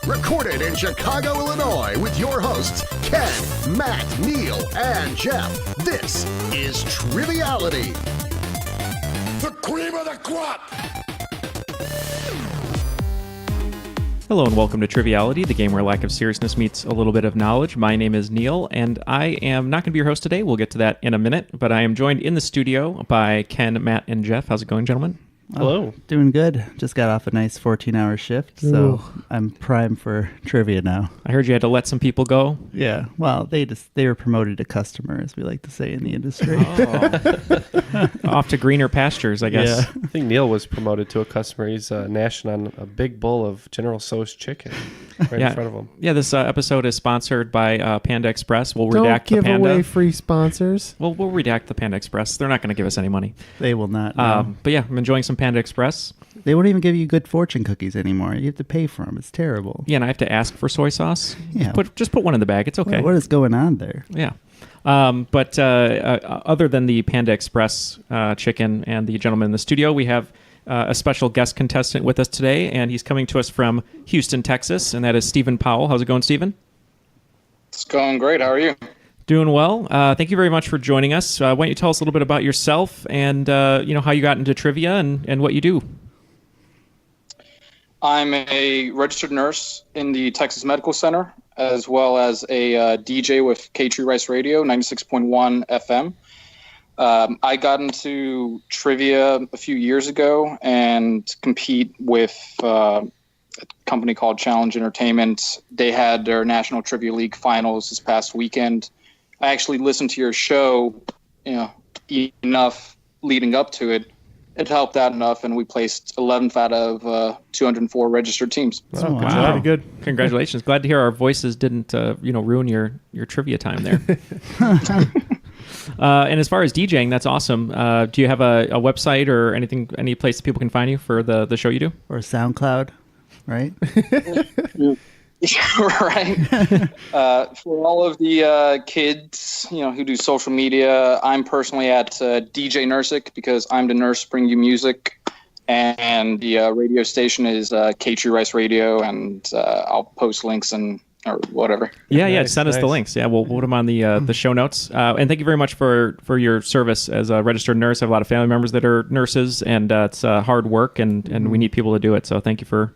Recorded in Chicago, Illinois, with your hosts, Ken, Matt, Neil, and Jeff. This is Triviality. The cream of the crop! Hello and welcome to Triviality, the game where lack of seriousness meets a little bit of knowledge. My name is Neil, and I am not going to be your host today. We'll get to that in a minute, but I am joined in the studio by Ken, Matt, and Jeff. How's it going, gentlemen? Hello. Doing good. Just got off a nice 14-hour shift, so I'm primed for trivia now. I heard you had to let some people go. Yeah. Well, they were promoted to customer, as we like to say in the industry. Off to greener pastures, I guess. Yeah. I think Neil was promoted to a customer. He's gnashing on a big bowl of General Tso's chicken right in front of him. Yeah, this episode is sponsored by Panda Express. We'll Don't redact the give Panda. away free sponsors. We'll redact the Panda Express. They're not going to give us any money. They will not. No. But yeah, I'm enjoying some Panda Express. They won't even give you good fortune cookies anymore. You have to pay for them. It's terrible. Yeah, and I have to ask for soy sauce. Yeah. Just put one in the bag. It's okay. What is going on there? Yeah. But other than the Panda Express chicken and the gentleman in the studio, we have a special guest contestant with us today, and he's coming to us from Houston, Texas, and that is Stephen Powell. How's it going, Stephen? It's going great. How are you? Doing well. Thank you very much for joining us. Why don't you tell us a little bit about yourself and how you got into trivia and what you do? I'm a registered nurse in the Texas Medical Center, as well as a DJ with K-Tree Rice Radio, 96.1 FM. I got into trivia a few years ago and compete with a company called Challenge Entertainment. They had their National Trivia League finals this past weekend. I actually listened to your show, enough leading up to it. It helped out enough, and we placed 11th out of 204 registered teams. Oh, wow. Pretty good. Congratulations. Glad to hear our voices didn't ruin your trivia time there. And as far as DJing, that's awesome. Do you have a website or anything, any place that people can find you for the show you do? Or SoundCloud, right? Right. For all of the kids, who do social media, I'm personally at DJ Nursic because I'm the nurse bringing you music, and the radio station is K-Tree Rice Radio, and I'll post links or whatever. Yeah. Send us the links. Yeah, we'll put them on the show notes. And thank you very much for your service as a registered nurse. I have a lot of family members that are nurses, and it's hard work, and we need people to do it. So thank you for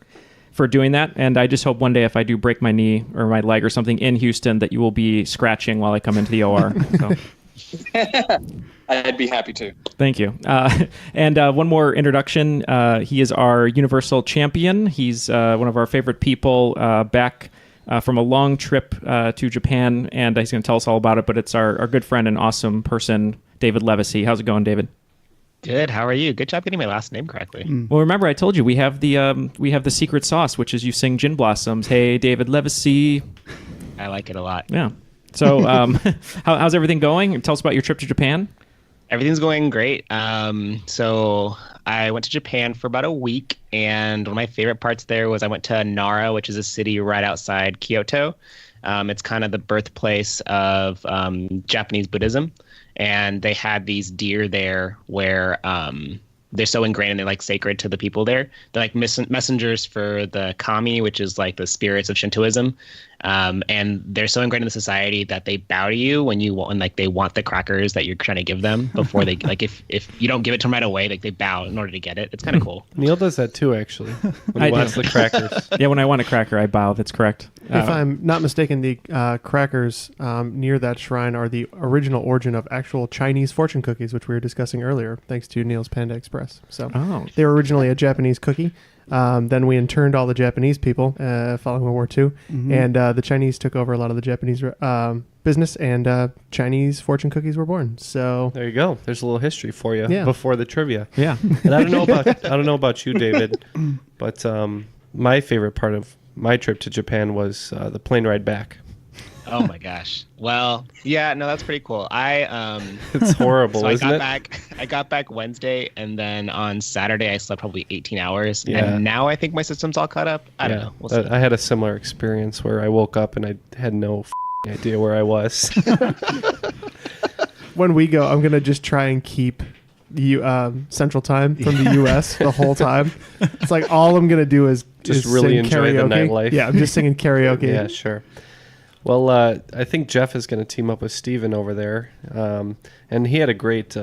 doing that. And I just hope one day if I do break my knee or my leg or something in Houston that you will be scratching while I come into the OR. So. I'd be happy to. Thank you. And one more introduction. He is our Universal Champion. He's one of our favorite people back from a long trip to Japan, and he's going to tell us all about it, but it's our good friend and awesome person, David Levesey. How's it going, David? Good. How are you? Good job getting my last name correctly. Well, remember I told you we have the secret sauce, which is you sing Gin Blossoms. Hey, David Levesey. I like it a lot. Yeah. So, how's everything going? Tell us about your trip to Japan. Everything's going great. So I went to Japan for about a week, and one of my favorite parts there was I went to Nara, which is a city right outside Kyoto. It's kind of the birthplace of Japanese Buddhism. And they had these deer there where they're so ingrained and they're like sacred to the people there. They're like messengers for the kami, which is like the spirits of Shintoism. And they're so ingrained in the society that they bow to you when they want the crackers that you're trying to give them before they like if you don't give it to them right away, like they bow in order to get it. It's kind of cool. Neil does that too, actually. When he wants the crackers. Yeah, when I want a cracker, I bow. That's correct. If I'm not mistaken, the crackers near that shrine are the original origin of actual Chinese fortune cookies, which we were discussing earlier, thanks to Neil's Panda Express. So they were originally a Japanese cookie. Then we interned all the Japanese people following World War II, and the Chinese took over a lot of the Japanese business, and Chinese fortune cookies were born. So there you go. There's a little history for you before the trivia. Yeah. And I don't know about you, David, but my favorite part of my trip to Japan was the plane ride back. Oh my gosh. Well, yeah, no, that's pretty cool. It's horrible, so isn't it? I got back Wednesday, and then on Saturday I slept probably 18 hours. Yeah. And now I think my system's all caught up. I don't know. We'll see. I had a similar experience where I woke up and I had no idea where I was. when we go, I'm going to just try and keep Central Time from the U.S. the whole time. It's like all I'm gonna do is Just is really sing enjoy the karaoke. nightlife. Yeah, I'm just singing karaoke. Yeah, sure. Well, I think Jeff is going to team up with Steven over there. And he had a great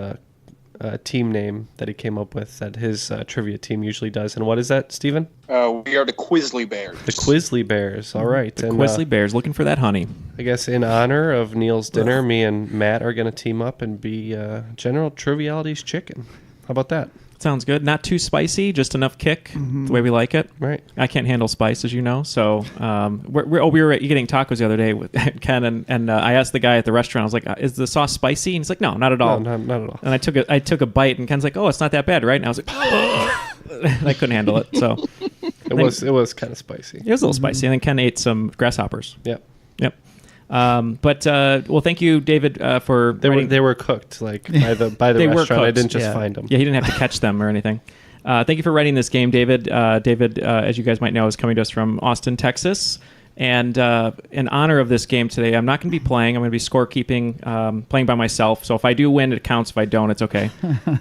team name that he came up with that his trivia team usually does. And what is that, Steven? We are the Quizzly Bears. The Quizzly Bears. All right. The and, Quizzly Bears looking for that honey. I guess in honor of Neil's dinner, me and Matt are going to team up and be General Triviality's chicken. How about that? Sounds good. Not too spicy, just enough kick, the way we like it. Right. I can't handle spice, as you know. So we were getting tacos the other day with Ken, and I asked the guy at the restaurant, I was like, "Is the sauce spicy?" And he's like, "No, not at all." No, not at all. And I took a bite, and Ken's like, "Oh, it's not that bad, right?" And I was like, and I couldn't handle it. So It was kind of spicy. it was a little spicy. And then Ken ate some grasshoppers. Yep. Yep. Well, thank you, David, for writing. They were cooked like by the They were restaurant. I cooked, didn't just yeah. find them. Yeah, he didn't have to catch them or anything. Thank you for writing this game, David. David, as you guys might know, is coming to us from Austin, Texas. And in honor of this game today, I'm not going to be playing. I'm going to be scorekeeping, playing by myself. So if I do win, it counts. If I don't, it's okay.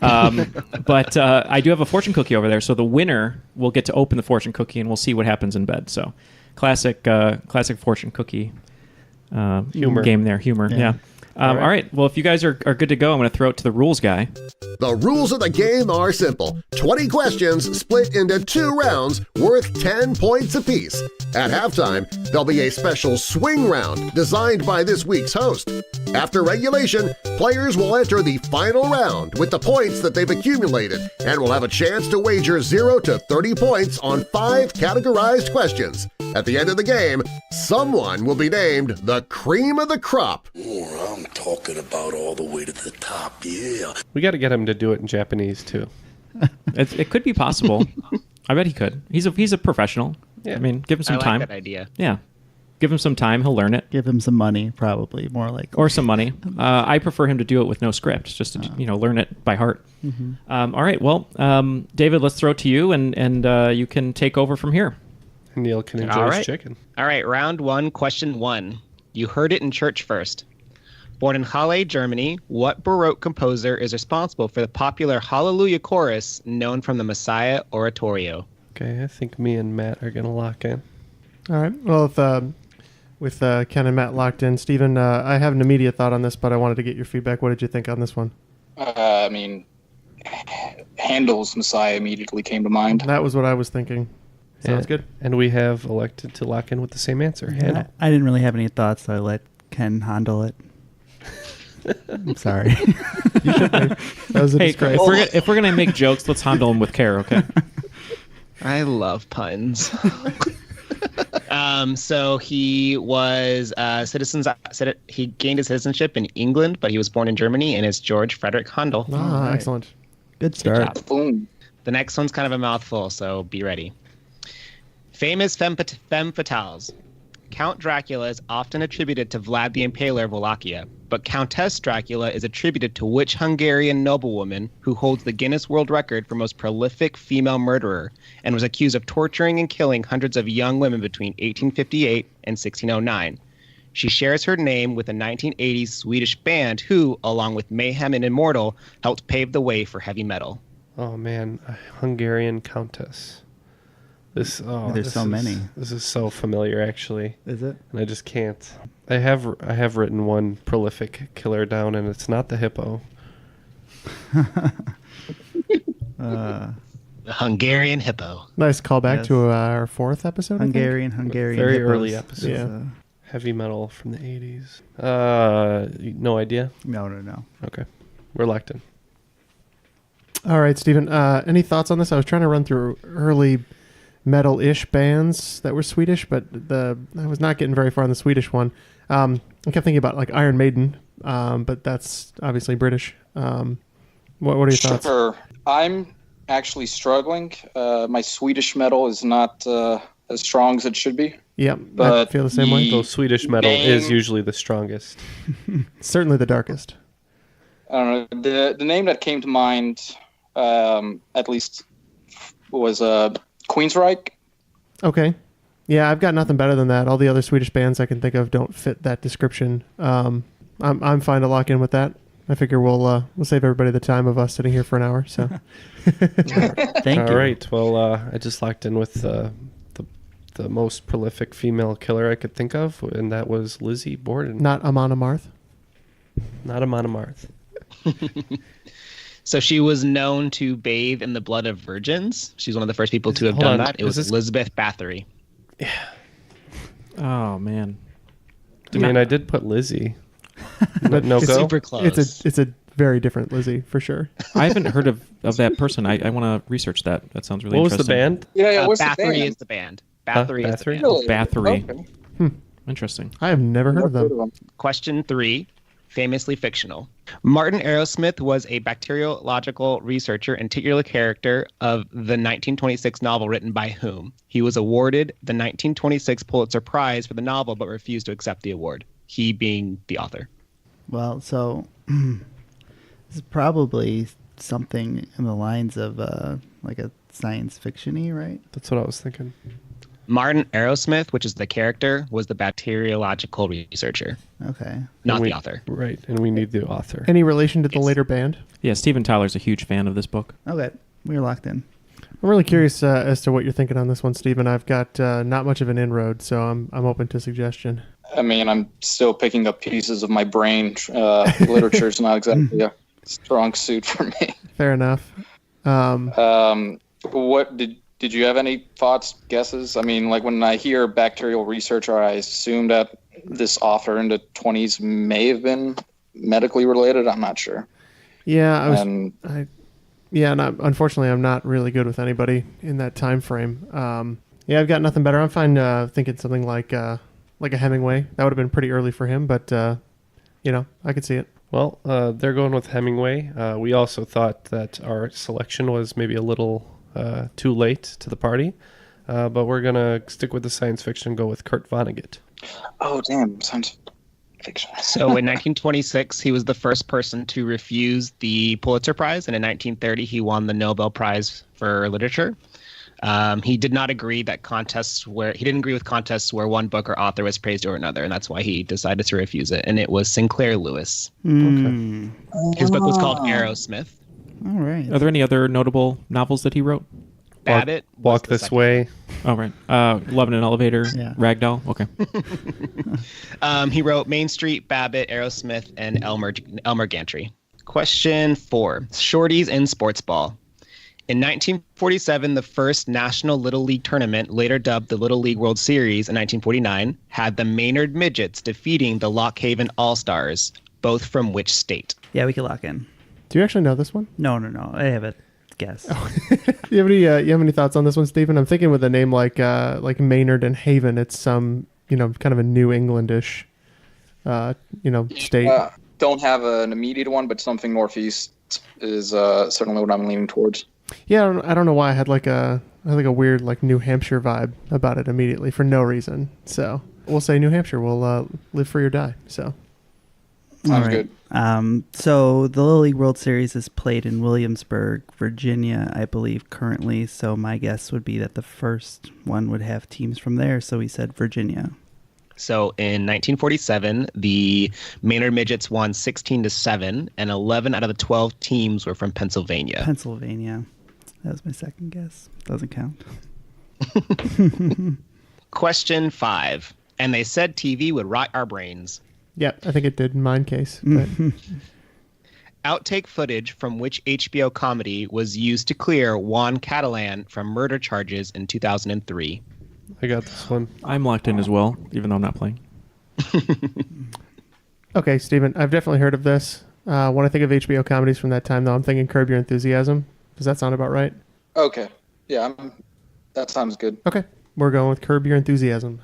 But I do have a fortune cookie over there. So the winner will get to open the fortune cookie, and we'll see what happens in bed. So classic fortune cookie Humor. game there. Humor, yeah. All right. Well, if you guys are good to go, I'm going to throw it to the rules guy. The rules of the game are simple. 20 questions split into 2 rounds worth 10 points apiece. At halftime, there'll be a special swing round designed by this week's host. After regulation, players will enter the final round with the points that they've accumulated and will have a chance to wager 0 to 30 points on 5 categorized questions. At the end of the game, someone will be named the cream of the crop. Oh, I'm talking about all the way to the top, yeah. We got to get him to do it in Japanese too. It could be possible. I bet he could. He's a professional. Yeah. I mean, give him some I like time. that idea. Yeah. Give him some time. He'll learn it. Give him some money, probably more like. Or some money. I prefer him to do it with no script, just to learn it by heart. All right. Well, David, let's throw it to you, and you can take over from here. Neil can enjoy All his right. chicken. All right, round 1, question 1. You heard it in church first. Born in Halle, Germany, what Baroque composer is responsible for the popular Hallelujah chorus known from the Messiah Oratorio? Okay, I think me and Matt are going to lock in. All right. Well, with Ken and Matt locked in, Stephen, I have an immediate thought on this, but I wanted to get your feedback. What did you think on this one? I mean, Handel's Messiah immediately came to mind. That was what I was thinking. Sounds Yeah. good. And we have elected to lock in with the same answer. Handel. I didn't really have any thoughts, so I let Ken handle it. I'm sorry. That was a Hey, disgrace. if we're gonna make jokes, let's handle them with care, okay? I love puns. So he was he gained his citizenship in England, but he was born in Germany, and it's George Frederick Handel. Ah, excellent. Good start. Boom. The next one's kind of a mouthful, so be ready. Famous femme fatales. Count Dracula is often attributed to Vlad the Impaler of Wallachia, but Countess Dracula is attributed to which Hungarian noblewoman who holds the Guinness World Record for most prolific female murderer and was accused of torturing and killing hundreds of young women between 1858 and 1609. She shares her name with a 1980s Swedish band who, along with Mayhem and Immortal, helped pave the way for heavy metal. Oh, man. A Hungarian countess. There's so many. This is so familiar, actually. Is it? And I just can't. I have written one prolific killer down, and it's not the hippo. The Hungarian hippo. Nice callback Yes. to our 4th episode. I think. Hungarian. Very hippos. early episode. Yeah. Heavy metal from the 80s. No idea? No. Okay. We're locked in. All right, Stephen. Any thoughts on this? I was trying to run through early metal-ish bands that were Swedish, but I was not getting very far on the Swedish one. I kept thinking about like Iron Maiden, but that's obviously British. What are your thoughts? Sure. I'm actually struggling. My Swedish metal is not as strong as it should be. Yep, I But feel the same way. Though Swedish metal is usually the strongest. Certainly the darkest. I don't know. The name that came to mind, at least, was Queensryche. Okay. Yeah, I've got nothing better than that. All the other Swedish bands I can think of don't fit that description. I'm fine to lock in with that. I figure we'll save everybody the time of us sitting here for an hour. So Thank you. All right. Well, I just locked in with the most prolific female killer I could think of, and that was Lizzie Borden. not Amon Amarth. Not Amon Amarth. So she was known to bathe in the blood of virgins. She's one of the first people to have Hold done on. that. It was Elizabeth Bathory. Oh man. I mean, I did put Lizzie. No It's go. Super close. It's a very different Lizzie for sure. I haven't heard of that person. I want to research that. That sounds really What was the interesting. band? Yeah, what's the Bathory band? is the band. Bathory is the Bathory? band. Really? Bathory. Okay. Interesting. I have never heard of them. Question 3, famously fictional. Martin Arrowsmith was a bacteriological researcher and titular character of the 1926 novel written by whom? He was awarded the 1926 Pulitzer Prize for the novel but refused to accept the award, he being the author. Well, so this is probably something in the lines of like a science fiction-y, right? That's what I was thinking. Martin Arrowsmith, which is the character, was the bacteriological researcher, Okay. not And the author. Right, and we need the author. Any relation to the Yes. later band? Yeah, Steven Tyler's a huge fan of this book. Okay. We're locked in. I'm really curious as to what you're thinking on this one, Stephen. I've got not much of an inroad, so I'm open to suggestion. I mean, I'm still picking up pieces of my brain. Literature's not exactly a strong suit for me. Fair enough. What did you have any thoughts, guesses? I mean, like when I hear bacterial researcher, I assume that this author in the 20s may have been medically related. I'm not sure. Yeah, And unfortunately, I'm not really good with anybody in that time frame. Yeah, I've got nothing better. I'm fine thinking something like a Hemingway. That would have been pretty early for him, but I could see it. Well, they're going with Hemingway. We also thought that our selection was maybe a little too late to the party, but we're going to stick with the science fiction and go with Kurt Vonnegut. oh, damn, science fiction. So in 1926, he was the first person to refuse the Pulitzer Prize, and in 1930, he won the Nobel Prize for Literature. He did not agree with contests where one book or author was praised over another, and that's why he decided to refuse it. And it was Sinclair Lewis. Mm. His book was called Arrowsmith. All right. Are there any other notable novels that he wrote? Babbitt. was Walk the This second. Way. Oh, right. Love in an Elevator, Yeah. Ragdoll. Okay. He wrote Main Street, Babbitt, Aerosmith, and Elmer Gantry. Question 4. Shorties in sports ball. In 1947, the first National Little League tournament, later dubbed the Little League World Series in 1949, had the Maynard Midgets defeating the Lock Haven All-Stars, both from which state? Yeah, we can lock in. Do you actually know this one? No. I have a guess. You have any thoughts on this one, Stephen? I'm thinking with a name like Maynard and Haven, it's some kind of a New Englandish state. Don't have an immediate one, but something northeast is certainly what I'm leaning towards. Yeah, I don't know why I had like a weird like New Hampshire vibe about it immediately for no reason. So we'll say New Hampshire. We'll live free or die. So Sounds good. So the Little League World Series is played in Williamsburg, Virginia, I believe, currently. So my guess would be that the first one would have teams from there. So we said Virginia. So in 1947, the Maynard Midgets won 16-7, and 11 out of the 12 teams were from Pennsylvania. Pennsylvania. That was my second guess. Doesn't count. Question 5. And they said TV would rot our brains. yeah, I think it did in mine case. But Outtake footage from which HBO comedy was used to clear Juan Catalan from murder charges in 2003? I got this one. I'm locked in as well, even though I'm not playing. okay, Stephen, I've definitely heard of this. When I think of HBO comedies from that time, though, I'm thinking Curb Your Enthusiasm. Does that sound about right? Okay. Yeah, that sounds good. Okay, we're going with Curb Your Enthusiasm.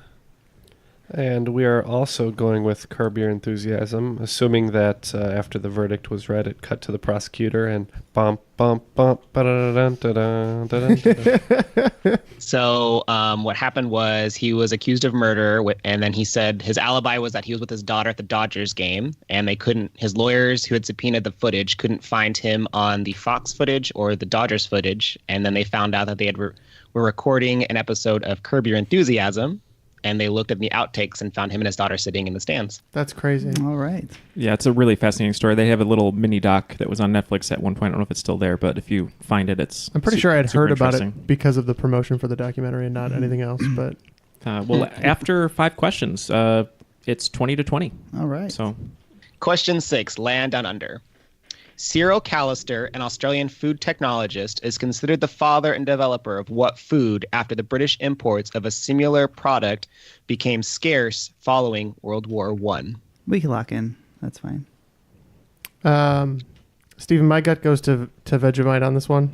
And we are also going with Curb Your Enthusiasm, assuming that after the verdict was read, it cut to the prosecutor and bump, bump, bump, ba-da-da-dun-da-dun-da-dun. So what happened was he was accused of murder, and then he said his alibi was that he was with his daughter at the Dodgers game, and his lawyers who had subpoenaed the footage couldn't find him on the Fox footage or the Dodgers footage, and then they found out that they were recording an episode of Curb Your Enthusiasm, and they looked at the outtakes and found him and his daughter sitting in the stands. That's crazy. All right. Yeah, it's a really fascinating story. They have a little mini doc that was on Netflix at one point. I don't know if it's still there, but if you find it, it's. I'm pretty sure I'd super heard about interesting. it because of the promotion for the documentary and not anything else. But Well, after 5 questions, it's 20-20. All right. So, Question 6, Land Down Under. Cyril Callister, an Australian food technologist, is considered the father and developer of what food after the British imports of a similar product became scarce following World War I? We can lock in. That's fine. Stephen, my gut goes to Vegemite on this one.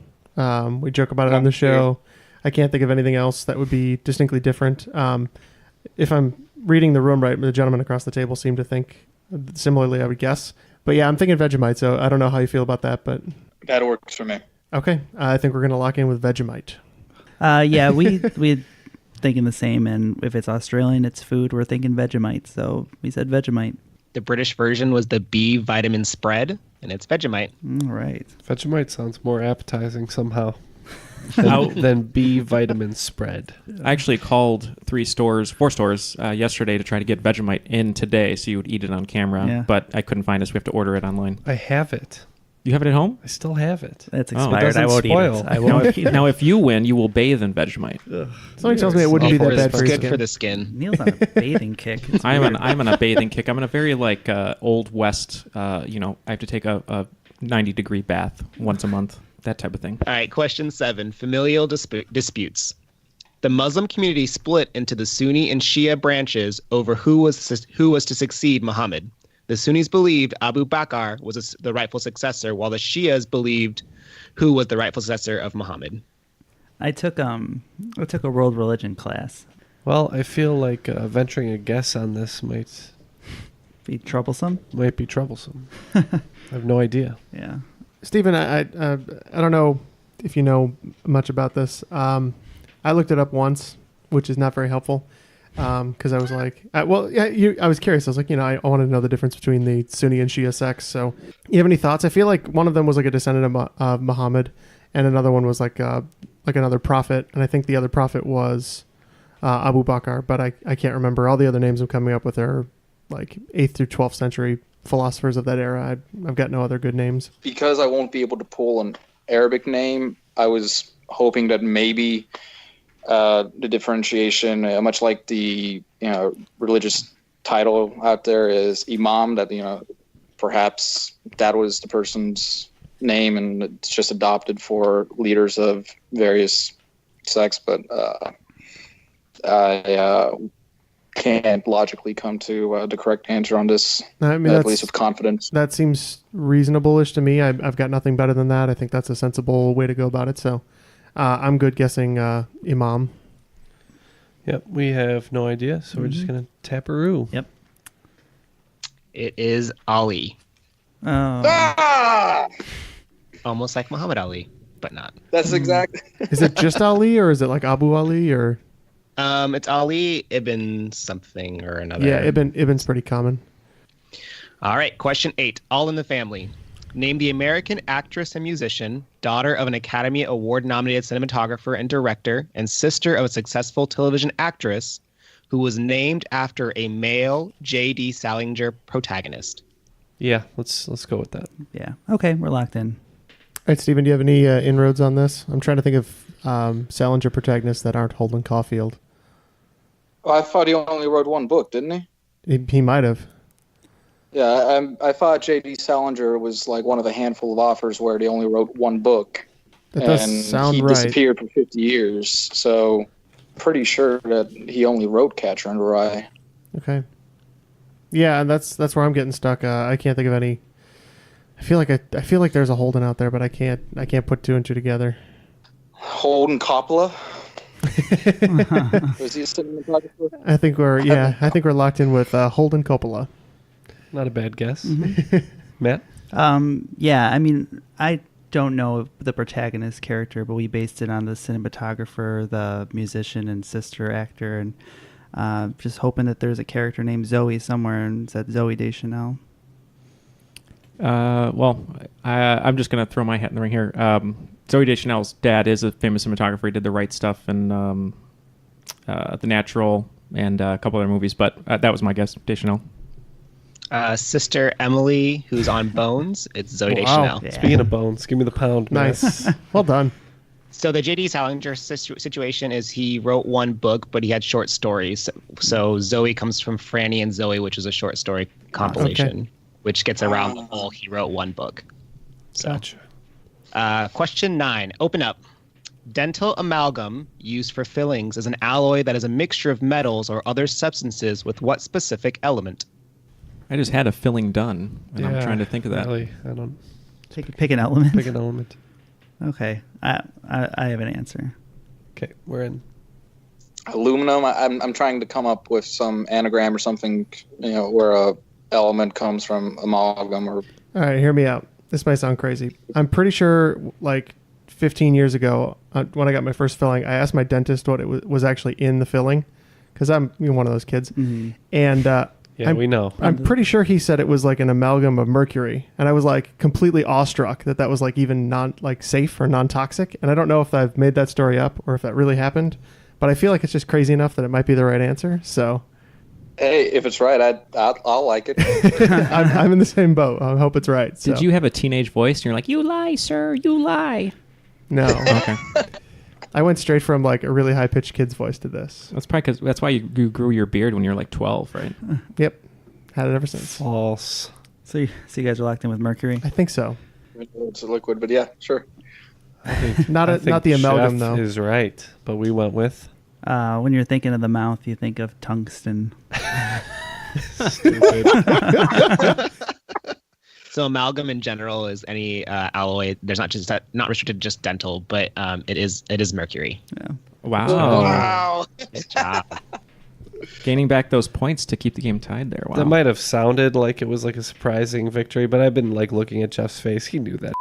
We joke about it on the show. I can't think of anything else that would be distinctly different. If I'm reading the room right, the gentleman across the table seemed to think similarly, I would guess. But yeah, I'm thinking Vegemite, so I don't know how you feel about that, but That works for me. okay. I think we're going to lock in with Vegemite. Yeah, we're thinking the same. And if it's Australian, it's food. We're thinking Vegemite. So we said Vegemite. The British version was the B vitamin spread, and it's Vegemite. All right. Vegemite sounds more appetizing somehow How- than B vitamin spread. I actually called 4 stores yesterday to try to get Vegemite in today so you would eat it on camera, Yeah. but I couldn't find it, so we have to order it online. I have it. You have it at home? I still have it. That's Oh. expired. It I doesn't won't spoil. eat it. I Now won't if, eat it. now, if you win, you will bathe in Vegemite. Something tells me it wouldn't be that It's bad for your good skin. for the skin. Neil's on a bathing kick. It's I'm weird. on a bathing kick. I'm in a very old west. I have to take a 90-degree bath once a month. That type of thing. All right, question 7, familial disputes. The Muslim community split into the Sunni and Shia branches over who was to succeed Muhammad. The Sunnis believed Abu Bakr was the rightful successor, while the Shias believed who was the rightful successor of Muhammad. I took a world religion class. Well, I feel like venturing a guess on this might Be troublesome. be troublesome. I have no idea. Yeah. Stephen, I don't know if you know much about this. I looked it up once, which is not very helpful, because I was like, I was curious. I was like, I wanted to know the difference between the Sunni and Shia sects. So, you have any thoughts? I feel like one of them was like a descendant of Muhammad, and another one was like another prophet, and I think the other prophet was Abu Bakr, but I can't remember. All the other names I'm coming up with are like 8th through 12th century philosophers of that era. I've got no other good names. Because I won't be able to pull an Arabic name, I was hoping that maybe the differentiation, much like the religious title out there, is Imam, that perhaps that was the person's name and it's just adopted for leaders of various sects. But I can't logically come to the correct answer on this, I mean, at least with confidence. That seems reasonable-ish to me. I've got nothing better than that. I think that's a sensible way to go about it. So I'm good guessing Imam. Yep, we have no idea, so we're just going to taparoo. Yep. It is Ali. Oh. Ah! Almost like Muhammad Ali, but not. That's exactly. Is it just Ali, or is it like Abu Ali, or? It's Ali Ibn something or another. Yeah, Ibn's pretty common. All right, question 8, All in the Family. Name the American actress and musician, daughter of an Academy Award-nominated cinematographer and director, and sister of a successful television actress who was named after a male J.D. Salinger protagonist. Yeah, let's go with that. Yeah. Okay, we're locked in. All right, Stephen, do you have any inroads on this? I'm trying to think of Salinger protagonists that aren't Holden Caulfield. I thought he only wrote one book, didn't he? He might have. Yeah, I thought J.D. Salinger was like one of the handful of authors where he only wrote one book. That does and sound he right. disappeared for 50 years, so pretty sure that he only wrote Catcher in the Rye. Okay. Yeah, and that's where I'm getting stuck. I can't think of any. I feel like there's a Holden out there, but I can't put 2 and 2 together. Holden Coppola? Was he a cinematographer? I think we're locked in with Holden Coppola. Not a bad guess. Mm-hmm. Matt? Yeah, I mean, I don't know the protagonist character, but we based it on the cinematographer, the musician, and sister actor, and just hoping that there's a character named Zoe somewhere, and said Zoe Deschanel. I'm just going to throw my hat in the ring here. Zoe Deschanel's dad is a famous cinematographer. He did The Right Stuff and The Natural. and a couple other movies. But that was my guess. Deschanel. Sister Emily, who's on Bones. It's Zoe Deschanel. Yeah. Speaking of Bones, give me the pound. man. Nice. Well done. So the J.D. Salinger situation is he wrote one book, but he had short stories. So Zoe comes from Franny and Zoe, which is a short story compilation, which gets around the whole he wrote one book. So, Gotcha. Question 9. Open up. Dental amalgam used for fillings is an alloy that is a mixture of metals or other substances with what specific element? I just had a filling done, and I'm trying to think of that. Really, I don't Pick an element. pick an element. Okay, I have an answer. Okay, we're in. Aluminum. I'm trying to come up with some anagram or something, where a element comes from amalgam or. All right, hear me out. This might sound crazy. I'm pretty sure, like 15 years ago, when I got my first filling, I asked my dentist what it was actually in the filling, because I'm one of those kids, and We know. I'm pretty sure he said it was like an amalgam of mercury, and I was like completely awestruck that was like even safe or non-toxic. And I don't know if I've made that story up or if that really happened, but I feel like it's just crazy enough that it might be the right answer. So, Hey, if it's right, I'll like it. I'm in the same boat. I hope it's right. So. Did you have a teenage voice? And you're like, "You lie, sir. You lie." No. Okay. I went straight from like a really high pitched kid's voice to this. That's probably because that's why you grew your beard when you were like 12, right? Yep. Had it ever since. False. So you guys are locked in with mercury. I think so. It's a liquid, but yeah, sure. Not I think the amalgam Jeff though. is right, but we went with When you're thinking of the mouth, you think of tungsten. stupid. So amalgam in general is any alloy. There's not restricted to just dental, but it is mercury. Yeah. Wow. Wow. Good job. Gaining back those points to keep the game tied there. Wow. That might have sounded like it was like a surprising victory, but I've been like looking at Jeff's face. He knew that.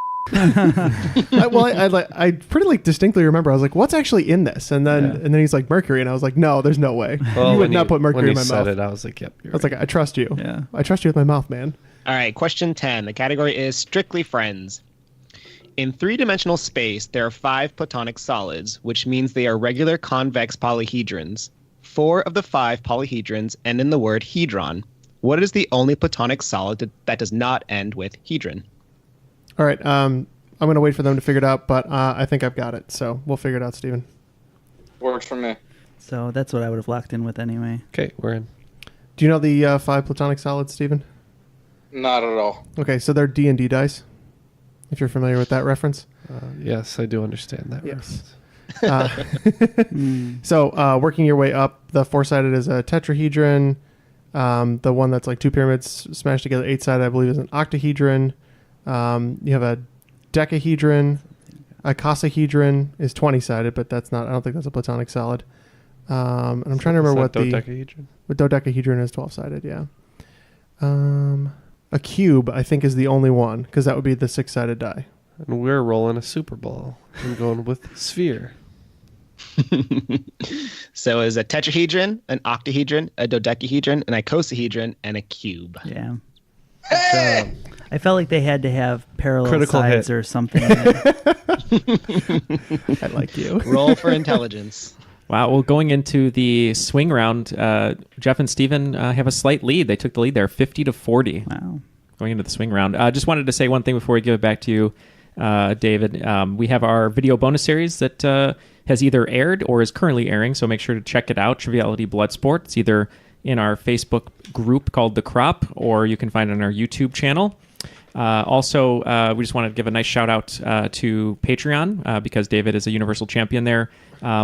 I pretty distinctly remember. I was like, "What's actually in this?" And then he's like, "Mercury," and I was like, "No, there's no way. You would not put mercury in my mouth." It, I was like, "Yep." I was like, "I trust you. Yeah. I trust you with my mouth, man." All right, question 10. The category is strictly friends. In three-dimensional space, there are 5 platonic solids, which means they are regular convex polyhedrons. 4 of the 5 polyhedrons end in the word hedron. What is the only platonic solid that does not end with hedron? All right. I'm going to wait for them to figure it out, but I think I've got it. So we'll figure it out, Steven. Works for me. So that's what I would have locked in with anyway. Okay, we're in. Do you know the 5 platonic solids, Steven? Not at all. Okay, so they're D&D dice, if you're familiar with that reference. Yes, I do understand that. Yes. Reference. So working your way up, the 4-sided is a tetrahedron. The one that's like 2 pyramids smashed together, 8-sided, I believe, is an octahedron. You have a decahedron. A icosahedron is 20-sided, but that's not. I don't think that's a platonic solid. And I'm trying to remember what dodecahedron. the dodecahedron is 12-sided. Yeah. A cube, I think, is the only one because that would be the 6-sided die. And we're rolling a Super Bowl. I'm going with sphere. So is a tetrahedron, an octahedron, a dodecahedron, an icosahedron, and a cube. Yeah. I felt like they had to have parallel Critical sides hit. or something. I like you. Roll for intelligence. Wow. Well, going into the swing round, Jeff and Steven have a slight lead. They took the lead there, 50-40. Wow. Going into the swing round. Just wanted to say one thing before we give it back to you, David. We have our video bonus series that has either aired or is currently airing, so make sure to check it out, Triviality Bloodsport. It's either in our Facebook group called The Crop, or you can find it on our YouTube channel. Also, we just want to give a nice shout out to Patreon because David is a universal champion there.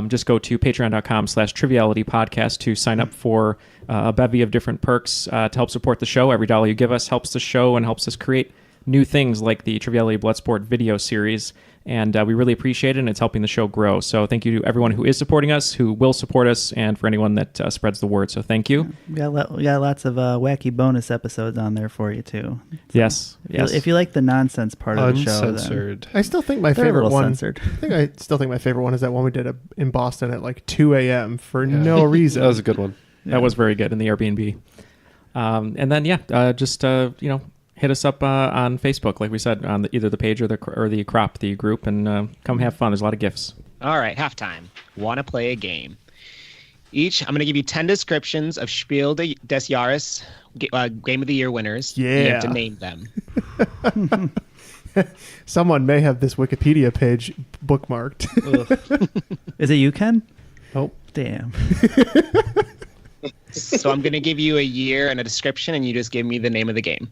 Just go to patreon.com/Triviality Podcast to sign up for a bevy of different perks to help support the show. Every dollar you give us helps the show and helps us create new things like the Triviality Bloodsport video series. And we really appreciate it, and it's helping the show grow. So thank you to everyone who is supporting us, who will support us, and for anyone that spreads the word. So thank you. We got lots of wacky bonus episodes on there for you, too. So Yes. If you like the nonsense part of the show, then Uncensored. I still think my they're a favorite little one. censored. I still think my favorite one is that one we did in Boston at like 2 a.m. for no reason. That was a good one. That was very good in the Airbnb. And then, just, hit us up on Facebook, like we said, on either the page or the Crop, the group, and come have fun. There's a lot of gifts. All right, halftime. Want to play a game. I'm going to give you 10 descriptions of Spiel des Jahres Game of the Year winners. You have to name them. Someone may have this Wikipedia page bookmarked. Is it you, Ken? Oh, damn. So I'm going to give you a year and a description, and you just give me the name of the game.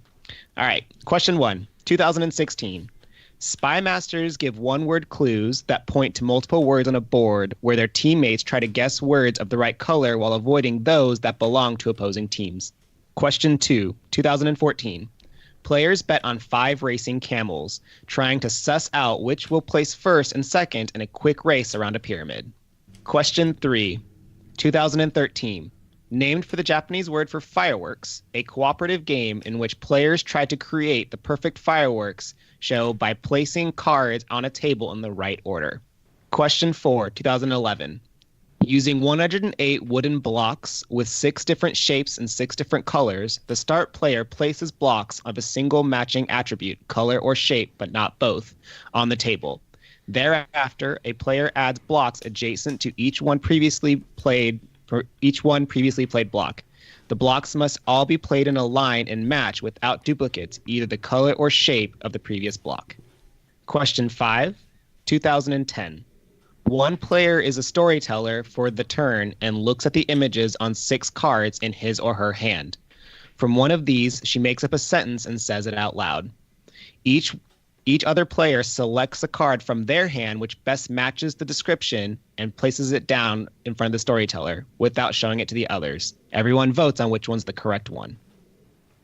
All right. Question 1, 2016. Spy Masters give one-word clues that point to multiple words on a board where their teammates try to guess words of the right color while avoiding those that belong to opposing teams. Question 2, 2014. Players bet on 5 racing camels, trying to suss out which will place first and second in a quick race around a pyramid. Question 3, 2013. Named for the Japanese word for fireworks, a cooperative game in which players try to create the perfect fireworks show by placing cards on a table in the right order. Question 4, 2011. Using 108 wooden blocks with 6 different shapes and 6 different colors, the start player places blocks of a single matching attribute, color or shape, but not both, on the table. Thereafter, a player adds blocks adjacent to each one previously played block. The blocks must all be played in a line and match without duplicates, either the color or shape of the previous block. Question 5, 2010. One player is a storyteller for the turn and looks at the images on 6 cards in his or her hand. From one of these, she makes up a sentence and says it out loud. Each other player selects a card from their hand which best matches the description and places it down in front of the storyteller without showing it to the others. Everyone votes on which one's the correct one.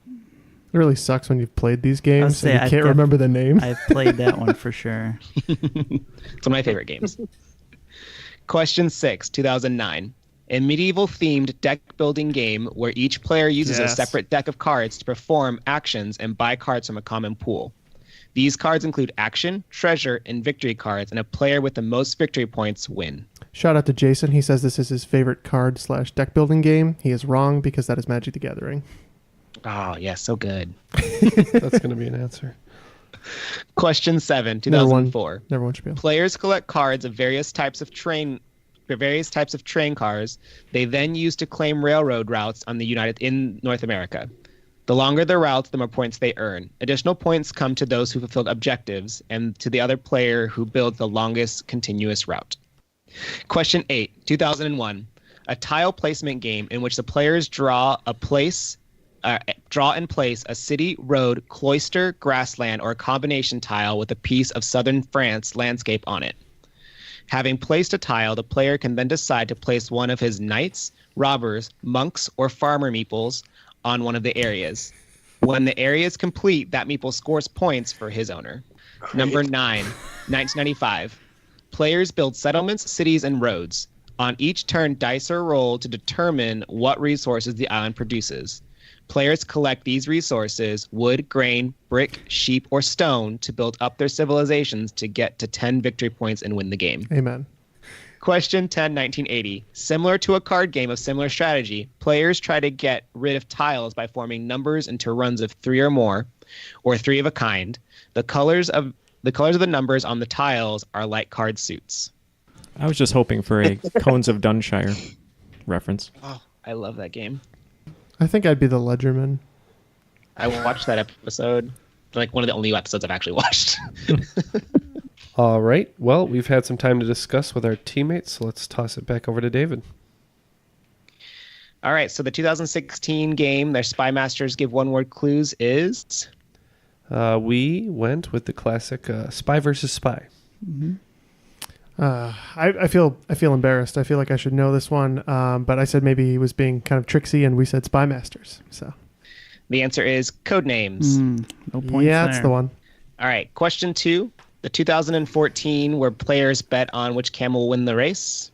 It really sucks when you've played these games and you I can't remember the name. I've played that one for sure. It's one of my favorite games. Question 6, 2009. A medieval-themed deck-building game where each player uses a separate deck of cards to perform actions and buy cards from a common pool. These cards include action, treasure, and victory cards, and a player with the most victory points win. Shout out to Jason. He says this is his favorite card/deck building game. He is wrong because that is Magic the Gathering. Oh, yeah, so good. That's going to be an answer. Question 7, 2004. Never won Spiel. Players collect cards of various types of train cars they then use to claim railroad routes in North America. The longer the route, the more points they earn. Additional points come to those who fulfilled objectives and to the other player who builds the longest continuous route. Question 8, 2001. A tile placement game in which the players draw and place a city, road, cloister, grassland, or a combination tile with a piece of southern France landscape on it. Having placed a tile, the player can then decide to place one of his knights, robbers, monks, or farmer meeples on one of the areas. When the area is complete, that meeple scores points for his owner. Great. Number 9, 1995. Players build settlements, cities, and roads. On each turn, dice are rolled to determine what resources the island produces. Players collect these resources, wood, grain, brick, sheep, or stone, to build up their civilizations to get to 10 victory points and win the game. Amen. Question 10, 1980. Similar to a card game of similar strategy, players try to get rid of tiles by forming numbers into runs of 3 or more, or 3 of a kind. The colors of the numbers on the tiles are like card suits. I was just hoping for a Cones of Dunshire reference. Oh, I love that game. I think I'd be the Ledgerman. I watched that episode. Like one of the only episodes I've actually watched. All right. Well, we've had some time to discuss with our teammates, so let's toss it back over to David. All right. So the 2016 game, their Spy Masters Give One-Word Clues is? We went with the classic Spy versus Spy. Mm-hmm. I feel embarrassed. I feel like I should know this one, but I said maybe he was being kind of tricksy, and we said Spy Masters. So the answer is Codenames. No points. Yeah, that's the one. All right. Question 2. The 2014 where players bet on which camel will win the race.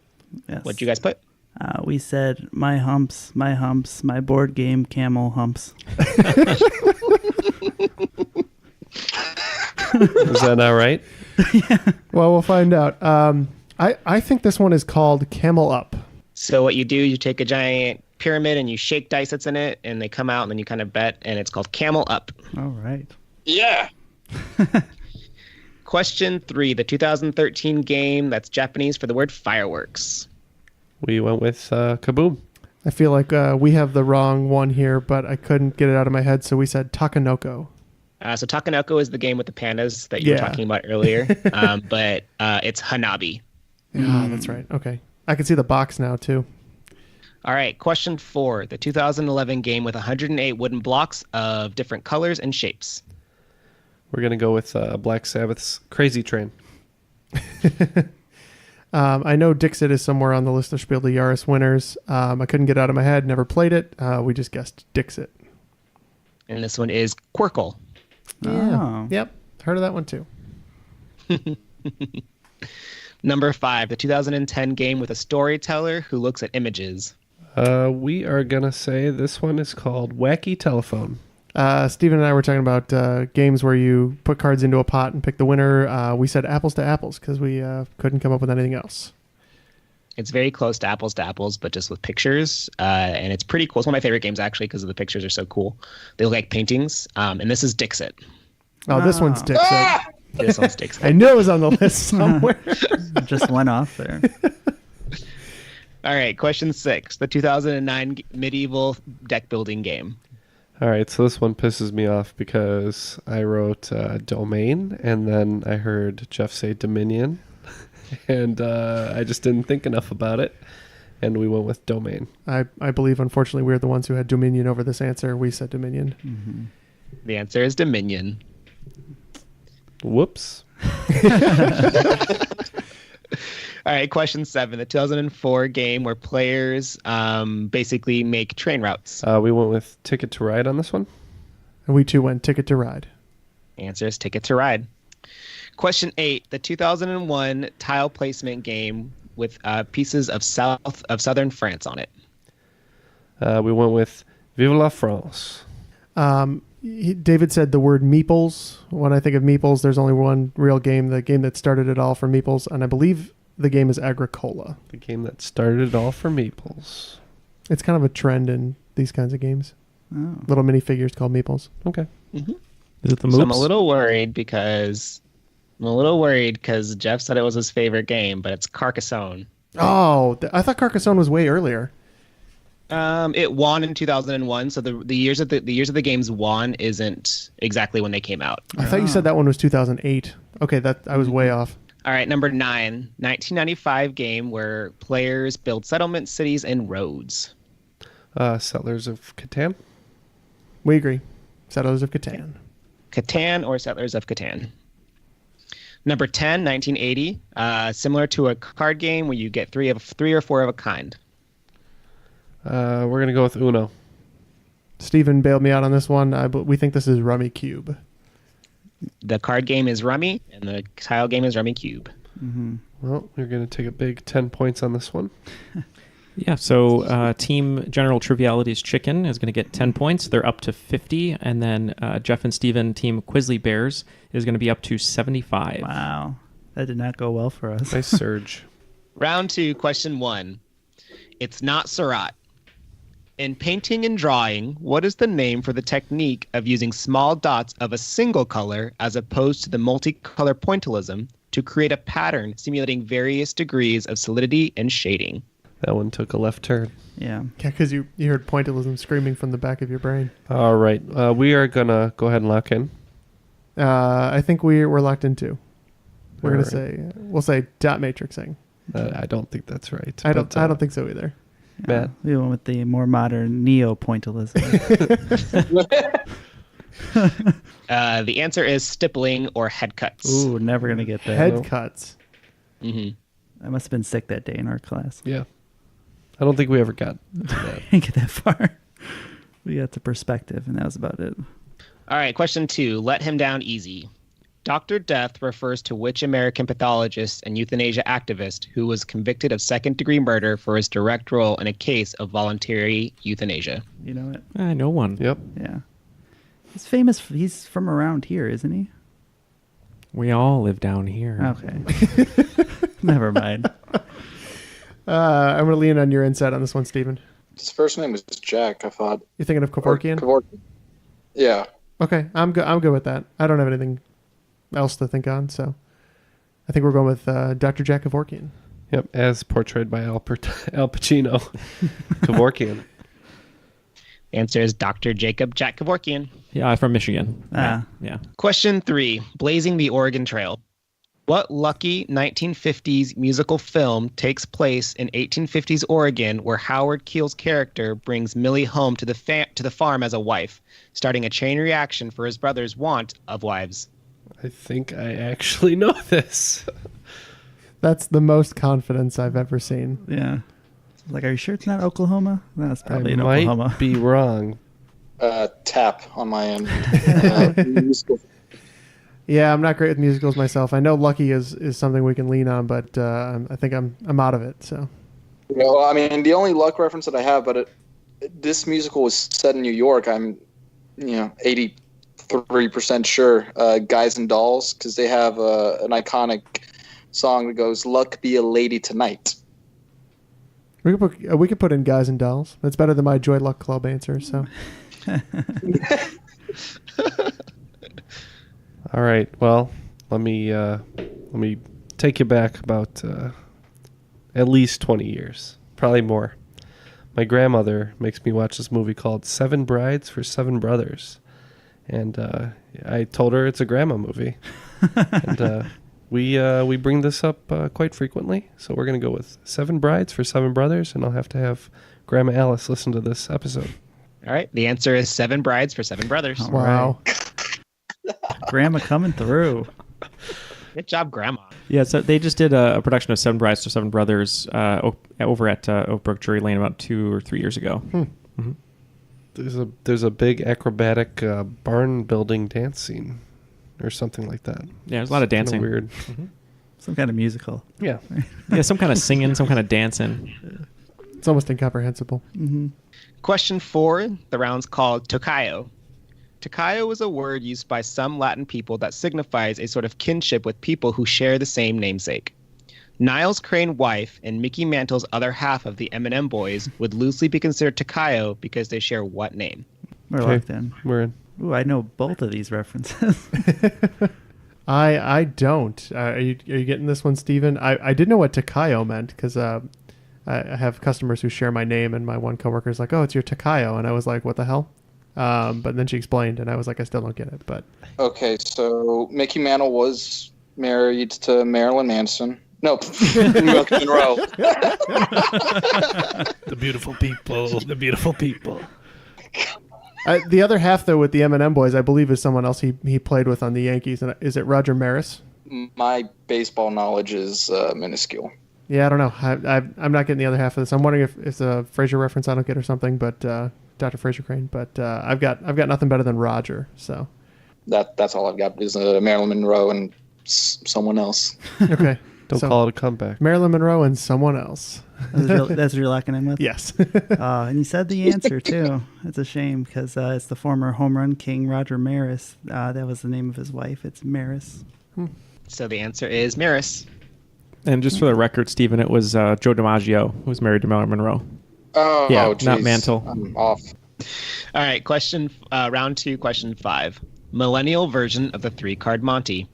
Yes. What'd you guys put? We said my humps, my board game camel humps. Is that not right? Yeah. Well, we'll find out. I think this one is called Camel Up. So what you do, you take a giant pyramid and you shake dice that's in it, and they come out, and then you kind of bet, and it's called Camel Up. All right. Yeah. Question 3, the 2013 game that's Japanese for the word fireworks. We went with Kaboom. I feel like we have the wrong one here, but I couldn't get it out of my head, so we said Takanoko. So Takanoko is the game with the pandas that you were talking about earlier, but it's Hanabi. Yeah, that's right. Okay. I can see the box now, too. All right, question 4. The 2011 game with 108 wooden blocks of different colors and shapes. We're going to go with Black Sabbath's Crazy Train. I know Dixit is somewhere on the list of Spiel des Jahres winners. I couldn't get it out of my head, never played it. We just guessed Dixit. And this one is Quirkle. Oh. Yep. Heard of that one, too. Number 5, the 2010 game with a storyteller who looks at images. We are going to say this one is called Wacky Telephone. Steven and I were talking about games where you put cards into a pot and pick the winner. We said Apples to Apples because we couldn't come up with anything else. It's very close to Apples, but just with pictures. And it's pretty cool. It's one of my favorite games, actually, because the pictures are so cool. They look like paintings. And this is Dixit. Oh, this one's Dixit. This one's Dixit. I knew it was on the list somewhere. Just went off there. All right, question 6. The 2009 medieval deck building game. All right, so this one pisses me off because I wrote Domain, and then I heard Jeff say Dominion, and I just didn't think enough about it, and we went with Domain. I believe, unfortunately, we're the ones who had Dominion over this answer. We said Dominion. Mm-hmm. The answer is Dominion. Whoops. All right, question 7. The 2004 game where players basically make train routes. We went with Ticket to Ride on this one. And we too went Ticket to Ride. Answer is Ticket to Ride. Question 8. The 2001 tile placement game with pieces of southern France on it. We went with Vive la France. David said the word meeples. When I think of meeples, there's only one real game, the game that started it all for meeples, and I believe the game is Agricola. The game that started it all for meeples. It's kind of a trend in these kinds of games. Oh. Little minifigures called meeples. Okay. Mm-hmm. Is it the Moops? So I'm a little worried because Jeff said it was his favorite game, but it's Carcassonne. Oh, I thought Carcassonne was way earlier. It won in 2001, so the years of the games won isn't exactly when they came out. I thought you said that one was 2008. Okay, that I was way off. All right, number 9, 1995 game where players build settlements, cities, and roads. Settlers of Catan. We agree. Settlers of Catan. Catan or Settlers of Catan. Number 10, 1980, similar to a card game where you get three or four of a kind. We're going to go with Uno. Steven bailed me out on this one. We think this is Rummy Cube. The card game is Rummy, and the tile game is Rummy Cube. Mm-hmm. Well, we're going to take a big 10 points on this one. Yeah, so Team General Triviality's Chicken is going to get 10 points. They're up to 50. And then Jeff and Steven, Team Quizzly Bears, is going to be up to 75. Wow. That did not go well for us. Nice surge. Round 2, question 1. It's not Surratt. In painting and drawing, what is the name for the technique of using small dots of a single color as opposed to the multicolor pointillism to create a pattern simulating various degrees of solidity and shading? That one took a left turn. Yeah. Yeah, because you heard pointillism screaming from the back of your brain. All right. We are going to go ahead and lock in. I think we're locked in too. We're All gonna we'll say dot matrixing. I don't think that's right. I don't think so either. Matt? We went with the more modern neo-pointillism. The answer is stippling or head cuts. Ooh, never going to get that. Head cuts. Mm-hmm. I must have been sick that day in our class. Yeah. I don't think we ever got to that. I didn't get that far. We got to perspective, and that was about it. All right, question 2. Let him down easy. Dr. Death refers to which American pathologist and euthanasia activist who was convicted of second-degree murder for his direct role in a case of voluntary euthanasia? You know it? I know one. Yep. Yeah. He's famous. He's from around here, isn't he? We all live down here. Okay. Never mind. I'm gonna lean on your insight on this one, Steven. His first name was Jack, I thought. You're thinking of Kevorkian? Kevorkian. Yeah. Okay, I'm good with that. I don't have anything else to think on, so I think we're going with Dr. Jack Kevorkian. Yep, as portrayed by Al Pacino. Kevorkian. The answer is Dr. Jacob Jack Kevorkian. Yeah, from Michigan. Ah. Yeah. Question 3, Blazing the Oregon Trail. What lucky 1950s musical film takes place in 1850s Oregon where Howard Keel's character brings Millie home to the farm as a wife, starting a chain reaction for his brother's want of wives? I think I actually know this. That's the most confidence I've ever seen. Yeah. Like, are you sure it's not Oklahoma? That's probably I in might Oklahoma. be wrong. Tap on my end. Musical. Yeah, I'm not great with musicals myself. I know Lucky is something we can lean on, but I think I'm out of it. So. Well, I mean, the only luck reference that I have, but this musical was set in New York. I'm, 83% sure. Guys and Dolls, because they have an iconic song that goes, "Luck be a lady tonight." We could put in Guys and Dolls. That's better than my Joy Luck Club answer. So. All right. Well, let me take you back about at least 20 years, probably more. My grandmother makes me watch this movie called Seven Brides for Seven Brothers, and I told her it's a grandma movie, and we bring this up quite frequently. So we're gonna go with Seven Brides for Seven Brothers, and I'll have to have Grandma Alice listen to this episode. All right. The answer is Seven Brides for Seven Brothers. All Wow. Grandma coming through. Good job, Grandma. Yeah, so they just did a production of Seven Brides to Seven Brothers over at Oak Brook Drury Lane about 2 or 3 years ago. Mm-hmm. There's a big acrobatic barn building dance scene or something like that. Yeah, there's a lot of Kinda dancing. weird. Some kind of musical. Yeah. Yeah, some kind of singing, some kind of dancing. It's almost incomprehensible. Mm-hmm. Question 4, the round's called Tocayo. Tocayo is a word used by some Latin people that signifies a sort of kinship with people who share the same namesake. Niles Crane wife and Mickey Mantle's other half of the M&M Boys would loosely be considered Tocayo because they share what name? We're locked in. We're in. Ooh, I know both of these references. I don't. Are you getting this one, Steven? I did know what Takayo meant because I have customers who share my name, and my one coworker is like, "Oh, it's your Takayo," and I was like, "What the hell?" But then she explained, and I was like, "I still don't get it." But Okay, so Mickey Mantle was married to Marilyn Manson. No, Marilyn Monroe. The beautiful people. The beautiful people. the other half, though, with the M&M Boys, I believe is someone else he played with on the Yankees. And is it Roger Maris? My baseball knowledge is minuscule. Yeah, I don't know. I'm not getting the other half of this. I'm wondering if it's a Fraser reference I don't get or something. But Dr. Fraser Crane. But I've got nothing better than Roger. So That's all I've got is Marilyn Monroe and someone else. okay. Don't call it a comeback. Marilyn Monroe and someone else. That's what you're locking in with? Yes. And you said the answer, too. It's a shame because it's the former home run king, Roger Maris. That was the name of his wife. It's Maris. So the answer is Maris. And just for the record, Stephen, it was Joe DiMaggio who was married to Marilyn Monroe. Oh, Yeah, geez. not Mantle. I'm off. All right, round 2, question 5. Millennial version of the 3-card Monty.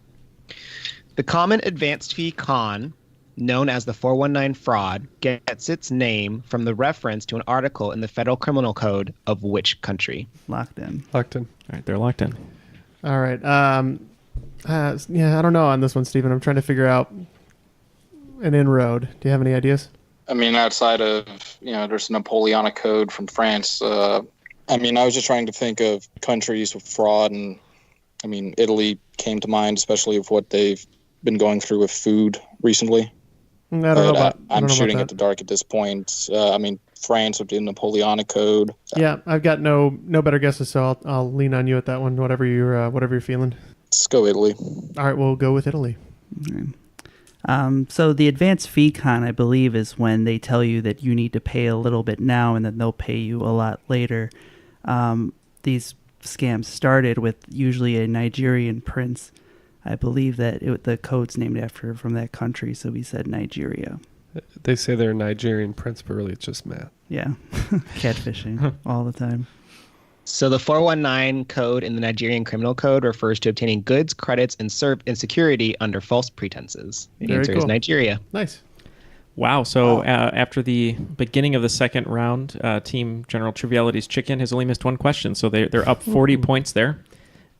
The common advanced fee con, known as the 419 fraud, gets its name from the reference to an article in the Federal Criminal Code of which country? Locked in. Locked in. All right, they're locked in. All right. Yeah, I don't know on this one, Stephen. I'm trying to figure out an inroad. Do you have any ideas? I mean, outside of, there's a Napoleonic Code from France. I was just trying to think of countries with fraud, and I mean, Italy came to mind, especially with what they've been going through with food recently. I don't know about I'm shooting that. at the dark at this point. France with the Napoleonic Code. Yeah, I've got no better guesses, so I'll lean on you at that one. Whatever you're feeling. Let's go Italy. All right, we'll go with Italy. So the advanced fee con, I believe, is when they tell you that you need to pay a little bit now and then they'll pay you a lot later. These scams started with usually a Nigerian prince. I believe that the code's named after from that country, so we said Nigeria. They say they're a Nigerian prince, but really it's just Matt. Yeah, catfishing all the time. So the 419 code in the Nigerian Criminal Code refers to obtaining goods, credits, and security under false pretenses. The Very answer is cool. Nigeria. Nice. Wow. So after the beginning of the second round, Team General Triviality's Chicken has only missed one question. So they're up 40 points there.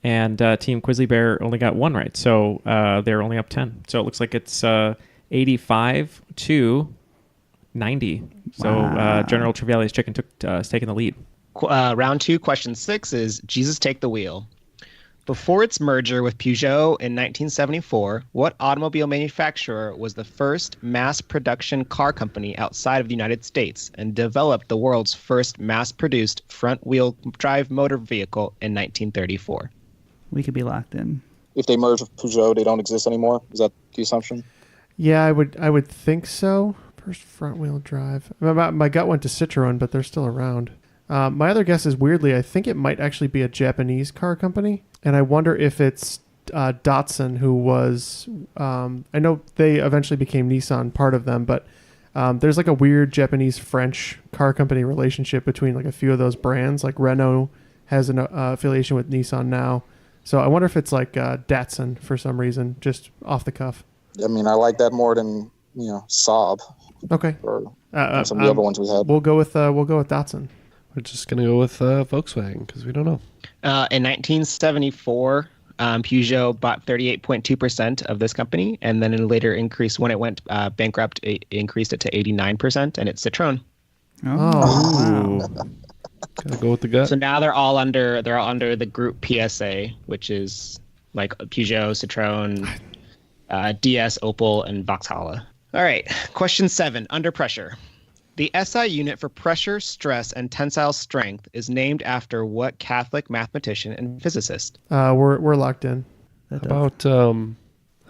And Team Quizzly Bear only got one right. So they're only up 10. So it looks like it's 85 to 90. So General Triviality's Chicken is taking the lead. Round 2, question 6 is Jesus Take the Wheel. Before its merger with Peugeot in 1974, what automobile manufacturer was the first mass production car company outside of the United States and developed the world's first mass-produced front-wheel drive motor vehicle in 1934? We could be locked in. If they merge with Peugeot, they don't exist anymore. Is that the assumption? Yeah, I would think so. First front-wheel drive. My gut went to Citroen, but they're still around. My other guess is, weirdly, I think it might actually be a Japanese car company. And I wonder if it's Datsun, who was... I know they eventually became Nissan, part of them, but there's like a weird Japanese-French car company relationship between like a few of those brands. Like Renault has an affiliation with Nissan now. So I wonder if it's like Datsun for some reason, just off the cuff. I mean, I like that more than, Saab. Okay. Or some of the other ones we had. We'll go with Datsun. We're just going to go with Volkswagen because we don't know. In 1974, Peugeot bought 38.2% of this company, and then it later increased when it went bankrupt. It increased it to 89%, and it's Citroen. Oh, wow. Gotta go with the gut. So now they're all under the group PSA, which is like Peugeot, Citroen, DS, Opel, and Vauxhall. All right, question 7. Under pressure. The SI unit for pressure, stress, and tensile strength is named after what Catholic mathematician and physicist? We're locked in. How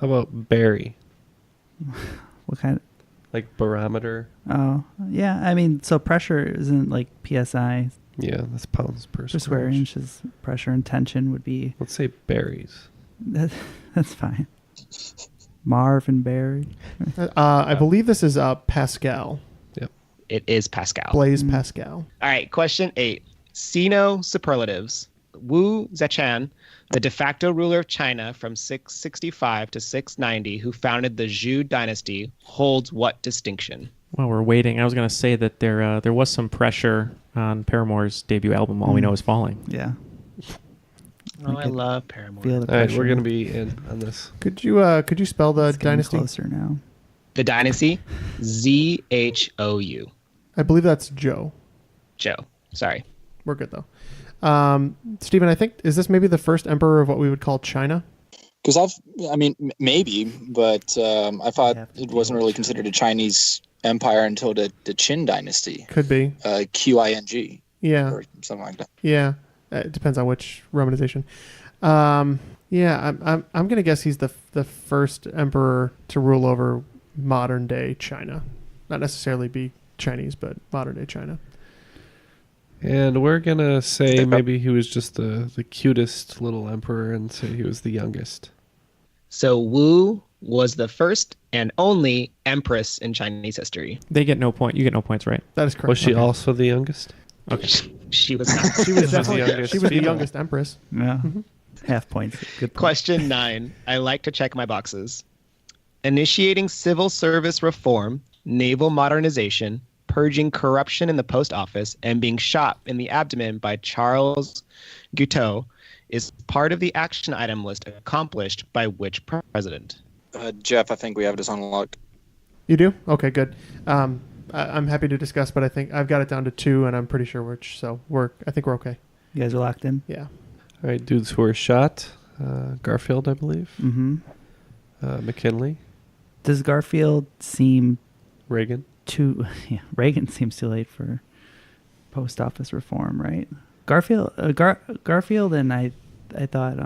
about Barry? What kind? Like barometer? Oh, yeah. I mean, so pressure isn't like PSI. Yeah, that's pounds per square inch is pressure, and tension would be... Let's say Barry's. That's fine. Marv and Barry. I believe this is Pascal. It is Pascal. Blaise Pascal. All right, question 8. Sino superlatives. Wu Zetian, the de facto ruler of China from 665 to 690, who founded the Zhou dynasty, holds what distinction? While we're waiting, I was going to say that there was some pressure on Paramore's debut album, All We Know Is Falling. Yeah. Oh, I love Paramore. All right, we're going to be in on this. Could you spell the dynasty? Closer now. The dynasty, Zhou. I believe that's Joe. Joe. Sorry. We're good, though. Stephen, I think, is this maybe the first emperor of what we would call China? Because maybe, but I thought it wasn't really considered a Chinese empire until the Qin dynasty. Could be. Qing. Yeah. Or something like that. Yeah. It depends on which romanization. Yeah, I'm gonna guess he's the first emperor to rule over modern day China. Not necessarily be Chinese, but modern day China. And we're gonna say maybe he was just the cutest little emperor and say he was the youngest. So Wu was the first and only empress in Chinese history. They get no point. You get no points, right? That is correct. Was she also the youngest? Okay. She was not. She was definitely she was the youngest empress. Yeah. Half points. Good point. Question 9. I like to check my boxes. Initiating civil service reform, naval modernization, purging corruption in the post office, and being shot in the abdomen by Charles Guiteau is part of the action item list accomplished by which president? Jeff, I think we have this unlocked. You do? Okay, good. I'm happy to discuss, but I think I've got it down to 2, and I'm pretty sure which. So I think we're okay. You guys are locked in? Yeah. All right, dudes who were shot. Garfield, I believe. Mm-hmm. McKinley. Does Garfield seem Reagan. Reagan seems too late for post office reform, right? Garfield and I thought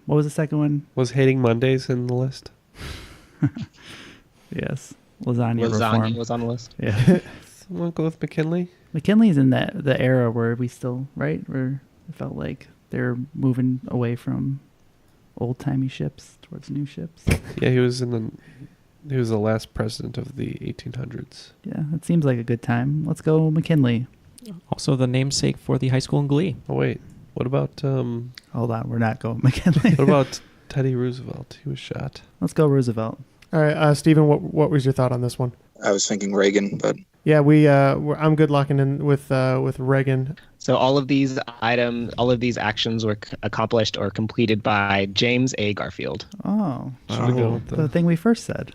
what was the second one? Was Hating Mondays in the list? Yes. Lasagna reform was on the list. Yeah. Someone go with McKinley? McKinley's in the era where we still, right? Where it felt like they're moving away from old-timey ships towards new ships. Yeah, he was the last president of the 1800s. Yeah, it seems like a good time. Let's go McKinley. Also the namesake for the high school in Glee. Oh, wait. What about... Hold on, we're not going McKinley. What about Teddy Roosevelt? He was shot. Let's go Roosevelt. All right, Stephen, what was your thought on this one? I was thinking Reagan, but Yeah, I'm good locking in with Reagan. So all of these actions were accomplished or completed by James A. Garfield. Oh, Should've gone with the thing we first said.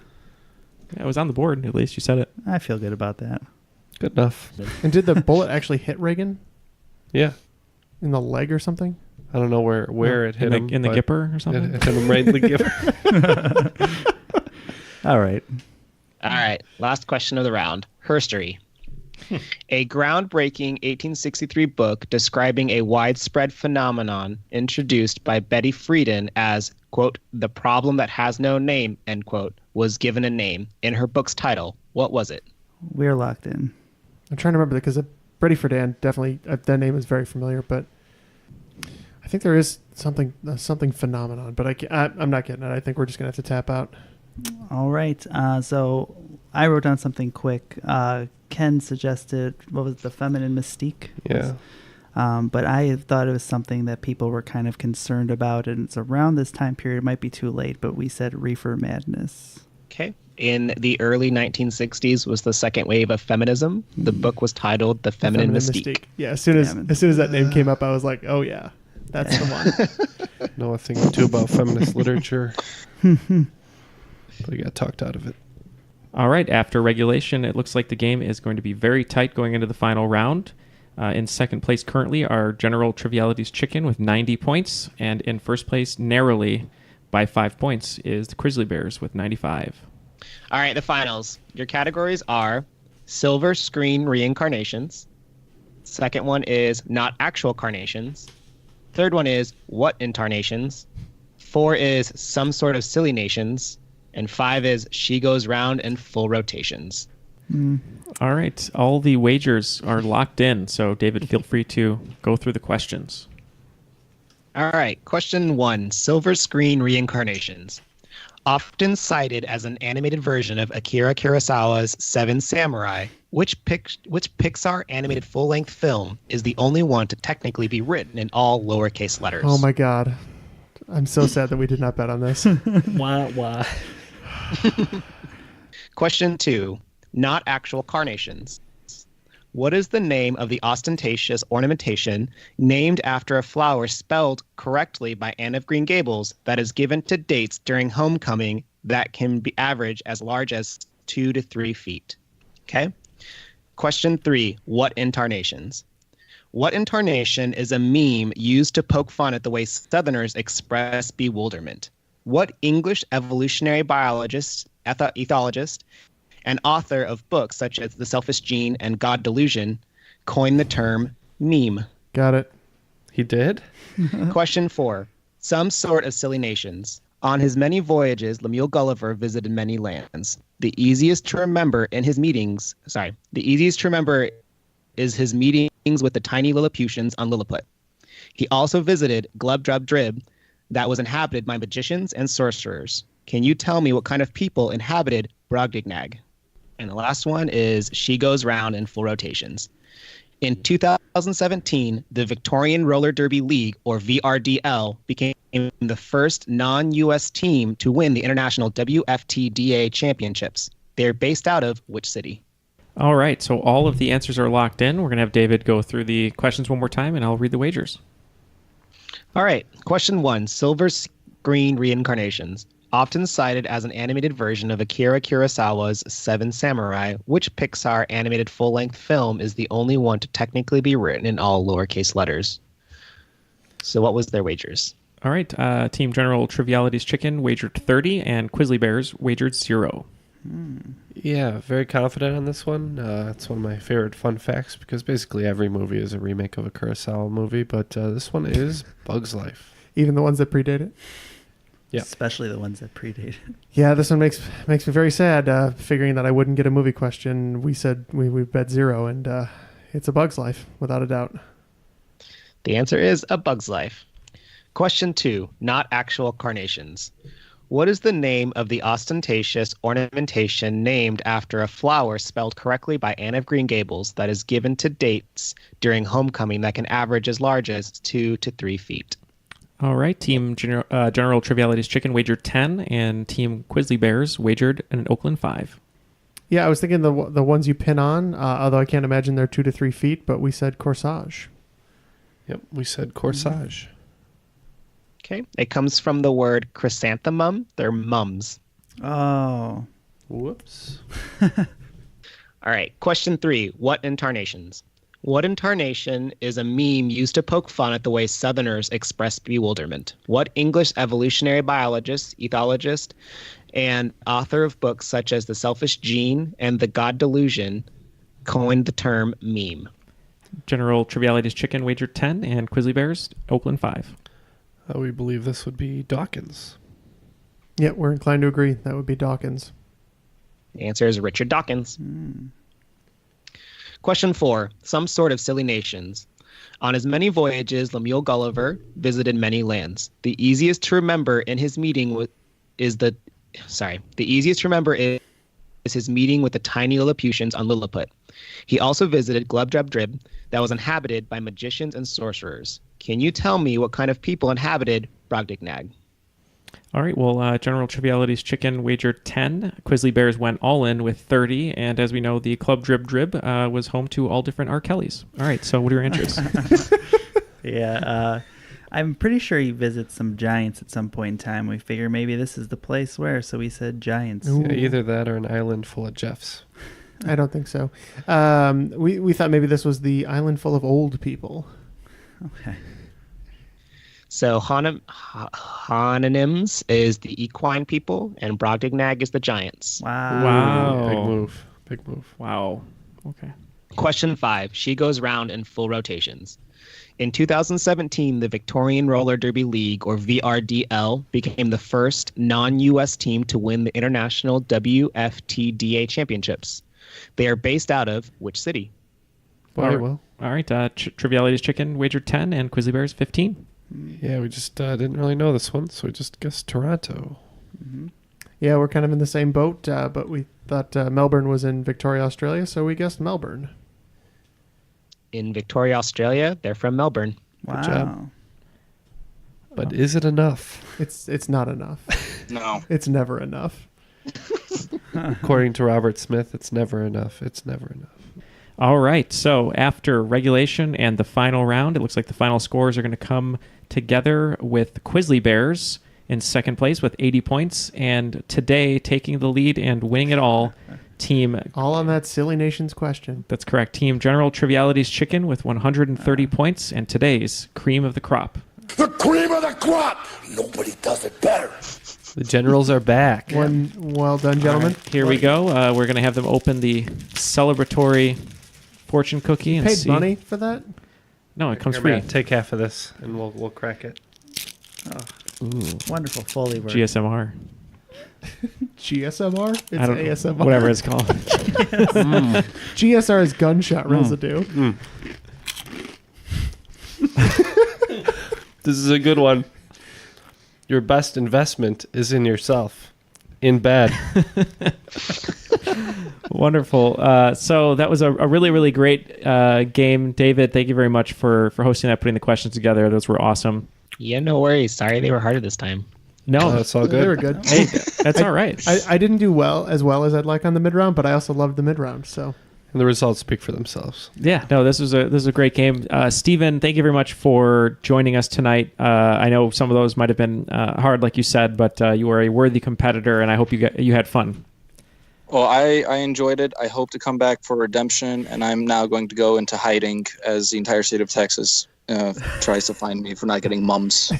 Yeah, it was on the board. At least you said it. I feel good about that. Good enough. And did the bullet actually hit Reagan Yeah. in the leg or something? I don't know where it hit him. In the but Gipper or something? It hit him right in the Gipper. All right. All right, last question of the round. Herstory. A groundbreaking 1863 book describing a widespread phenomenon introduced by Betty Friedan as, quote, the problem that has no name, end quote, was given a name in her book's title. What was it? We're locked in. I'm trying to remember because Betty Friedan definitely that name is very familiar, but I think there is something phenomenon, but I'm not getting it. I think we're just gonna have to tap out. All right. So I wrote down something quick. Ken suggested, what was it, the feminine mystique? Yeah. But I thought it was something that people were kind of concerned about, and it's around this time period. It might be too late, but we said reefer madness. Okay. In the early 1960s was the second wave of feminism. The book was titled The Feminine Mystique. Yeah, as soon as that name came up, I was like, oh yeah, that's the one. Know a thing or two about feminist literature. But I got talked out of it. All right, after regulation, it looks like the game is going to be very tight going into the final round. In second place currently are General Trivialities Chicken with 90 points, and in first place, narrowly by 5 points, is the Grizzly Bears with 95. All right, the finals. Your categories are silver screen reincarnations. Second one is not actual carnations. Third one is what intarnations. 4 is some sort of silly nations. And 5 is she goes round in full rotations. All right, all the wagers are locked in, so David, feel free to go through the questions. All right, question 1, silver screen reincarnations. Often cited as an animated version of Akira Kurosawa's Seven Samurai, which Pixar animated full-length film is the only one to technically be written in all lowercase letters? Oh my god. I'm so sad that we did not bet on this. Why? Question 2, not actual carnations. What is the name of the ostentatious ornamentation named after a flower spelled correctly by Anne of Green Gables that is given to dates during homecoming that can be average as large as 2 to 3 feet? Okay. Question 3, what intarnations? What intarnation is a meme used to poke fun at the way Southerners express bewilderment? What English evolutionary biologist, ethologist, and author of books such as The Selfish Gene and God Delusion coined the term meme? Got it. He did? Question 4. Some sort of silly nations. On his many voyages, Lemuel Gulliver visited many lands. The easiest to remember is his meetings with the tiny Lilliputians on Lilliput. He also visited Glubbdubdrib, that was inhabited by magicians and sorcerers. Can you tell me what kind of people inhabited Brobdingnag? And the last one is she goes round in full rotations. In 2017, the Victorian Roller Derby League, or VRDL, became the first non-U.S. team to win the International WFTDA Championships. They're based out of which city? All right, so all of the answers are locked in. We're going to have David go through the questions one more time, and I'll read the wagers. All right, question 1, silver screen reincarnations. Often cited as an animated version of Akira Kurosawa's Seven Samurai, which Pixar animated full-length film is the only one to technically be written in all lowercase letters? So what was their wagers? All right, Team General Trivialities Chicken wagered 30, and Quizzly Bears wagered 0. Yeah, very confident on this one. It's one of my favorite fun facts because basically every movie is a remake of a Kurosawa movie, but this one is Bug's Life. Even the ones that predate it? Yeah. Especially the ones that predate it. Yeah, this one makes me very sad, figuring that I wouldn't get a movie question. We said we bet 0, and it's A Bug's Life, without a doubt. The answer is A Bug's Life. Question 2, not actual carnations. What is the name of the ostentatious ornamentation named after a flower spelled correctly by Anne of Green Gables that is given to dates during homecoming that can average as large as 2 to 3 feet? All right, Team General Trivialities Chicken wagered 10, and Team Quizzly Bears wagered an Oakland 5. Yeah, I was thinking the ones you pin on, although I can't imagine they're 2 to 3 feet, but we said corsage. Yep, we said corsage. Okay. It comes from the word chrysanthemum. They're mums. Oh. Whoops. All right. Question 3. What intarnations? What intarnation is a meme used to poke fun at the way Southerners express bewilderment? What English evolutionary biologist, ethologist, and author of books such as The Selfish Gene and The God Delusion coined the term meme? General Triviality's Chicken wagered 10, and Quizzly Bears Oakland 5. We believe this would be Dawkins. Yeah, we're inclined to agree. That would be Dawkins. The answer is Richard Dawkins. Question 4. Some sort of silly nations. On his many voyages, Lemuel Gulliver visited many lands. The easiest to remember his meeting with the tiny Lilliputians on Lilliput. He also visited Glubbdubdrib that was inhabited by magicians and sorcerers. Can you tell me what kind of people inhabited Brobdingnag? All right, well, General Triviality's Chicken wagered 10. Quizzly Bears went all in with 30. And as we know, the Club Drib Drib was home to all different R. Kellys. All right, so what are your answers? Yeah, I'm pretty sure he visits some giants at some point in time. We figure maybe this is the place where, so we said giants. Yeah, either that or an island full of Jeffs. I don't think so. We thought maybe this was the island full of old people. Okay. So Hononyms is the equine people, and Brobdingnag is the giants. Wow. Big move. Wow. Okay. Question 5. She goes round in full rotations. In 2017, the Victorian Roller Derby League, or VRDL, became the first non-U.S. team to win the International WFTDA Championships. They are based out of which city? All right. Triviality's Chicken wagered 10, and Quizzly Bears 15. Yeah, we just didn't really know this one, so we just guessed Toronto. Mm-hmm. Yeah, we're kind of in the same boat, but we thought Melbourne was in Victoria, Australia, so we guessed Melbourne. In Victoria, Australia, they're from Melbourne. Wow. Good job. But is it enough? It's not enough. No. It's never enough. According to Robert Smith, it's never enough. It's never enough. All right, so after regulation and the final round, it looks like the final scores are going to come together with Quizzly Bears in second place with 80 points, and today taking the lead and winning it all, team... All on that Silly Nations question. That's correct. Team General Triviality's Chicken with 130 points, and today's cream of the crop. The cream of the crop! Nobody does it better. The Generals are back. Well done, gentlemen. Right, here we go. We're going to have them open the celebratory fortune cookie. And Paid see. money for that? No, it comes Here, free. Matt, take half of this, and we'll crack it. Ooh. Wonderful Foley work. GSMR. GSMR? It's I don't, ASMR. whatever it's called. GSR is gunshot residue. This is a good one. Your best investment is in yourself. In bed. Wonderful. So that was a really, really great game. David, thank you very much for hosting that, putting the questions together. Those were awesome. Yeah, no worries. Sorry they were harder this time. No, that's all good. They were good. Hey, that's all right. I didn't do as well as I'd like on the mid-round, but I also loved the mid-round, so... And the results speak for themselves. Yeah, no, this was a great game. Stephen, thank you very much for joining us tonight. I know some of those might have been hard, like you said, but you were a worthy competitor, and I hope you had fun. Well, I enjoyed it. I hope to come back for redemption, and I'm now going to go into hiding as the entire state of Texas tries to find me for not getting mums.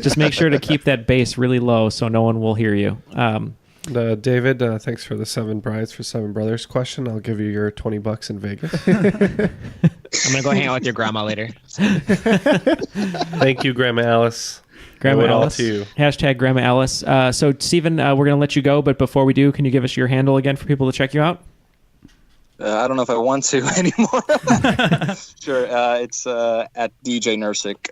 Just make sure to keep that bass really low so no one will hear you. David, thanks for the 7 brides for 7 brothers question. I'll give you your $20 in Vegas. I'm going to go hang out with your grandma later. Thank you, Grandma Alice. Grandma Alice. To you. Hashtag Grandma Alice. So, Stephen, we're going to let you go, but before we do, can you give us your handle again for people to check you out? I don't know if I want to anymore. Sure. It's at DJ Nursic,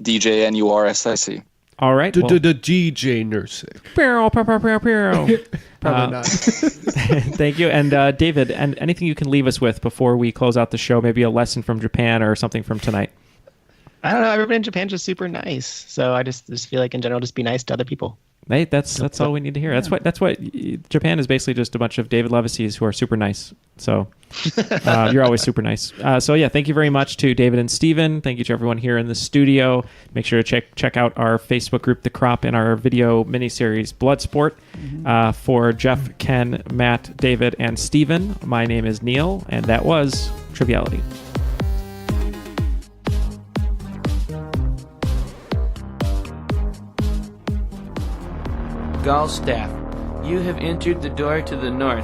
DJNURSIC. All right. DJ Nursic. Probably not. Thank you. And David, and anything you can leave us with before we close out the show, maybe a lesson from Japan or something from tonight. I don't know. Everybody in Japan's just super nice. So I just feel like in general, just be nice to other people. Hey, that's all we need to hear. That's what Japan is basically just a bunch of David Levacies who are super nice. So you're always super nice. So yeah, thank you very much to David and Steven. Thank you to everyone here in the studio. Make sure to check out our Facebook group, The Crop, and our video miniseries, Bloodsport. For Jeff, Ken, Matt, David, and Steven, my name is Neil, and that was Triviality. Galstaff, you have entered the door to the north.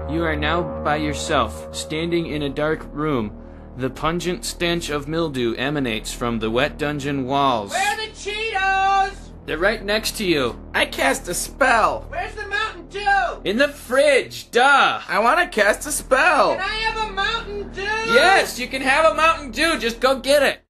You are now by yourself, standing in a dark room. The pungent stench of mildew emanates from the wet dungeon walls. Where are the Cheetos? They're right next to you. I cast a spell. Where's the Mountain Dew? In the fridge, duh! I want to cast a spell. Can I have a Mountain Dew? Yes, you can have a Mountain Dew, just go get it.